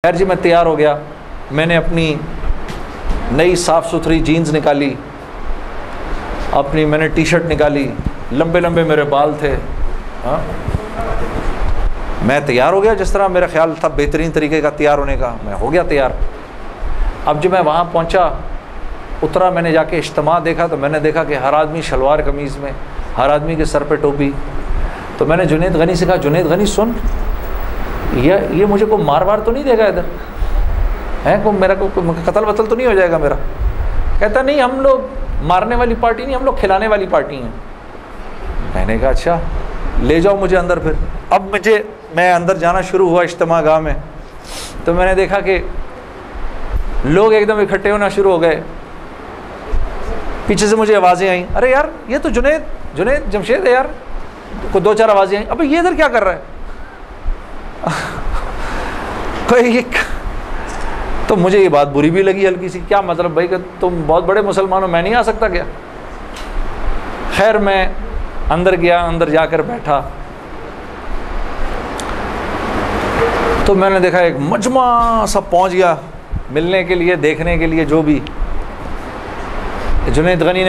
खैर जी, मैं तैयार हो गया। मैंने अपनी नई साफ़ सुथरी जीन्स निकाली, मैंने टी शर्ट निकाली, लंबे लंबे मेरे बाल थे। हाँ, मैं तैयार हो गया जिस तरह मेरा ख्याल था बेहतरीन तरीके का तैयार होने का। मैं हो गया तैयार। अब जब मैं वहाँ पहुँचा, उतरा, मैंने जाके इज्तिमा देखा तो मैंने देखा कि हर आदमी शलवार कमीज़ में, हर आदमी के सर पे टोपी। तो मैंने जुनैद गनी से कहा, जुनैद गनी सुन, ये मुझे को मार वार तो नहीं देगा इधर है, को मेरा को कत्ल वतल तो नहीं हो जाएगा मेरा? कहता नहीं, हम लोग मारने वाली पार्टी नहीं, हम लोग खिलाने वाली पार्टी हैं। मैंने कहा अच्छा, ले जाओ मुझे अंदर। फिर अब मैं अंदर जाना शुरू हुआ इज्तिमा गाह में, तो मैंने देखा कि लोग एकदम इकट्ठे होना शुरू हो गए। पीछे से मुझे आवाज़ें आई, अरे यार ये तो जुनैद जमशेद है यार। को दो चार आवाज़ें आई, अबे ये इधर क्या कर रहा है? कोई तो मुझे ये बात बुरी भी लगी हल्की सी। क्या मतलब भाई कि तुम बहुत बड़े मुसलमान हो, मैं नहीं आ सकता क्या? खैर मैं अंदर गया, अंदर जाकर बैठा तो मैंने देखा एक मजमा सब पहुंच गया मिलने के लिए, देखने के लिए। जो भी जुनैद गनी ने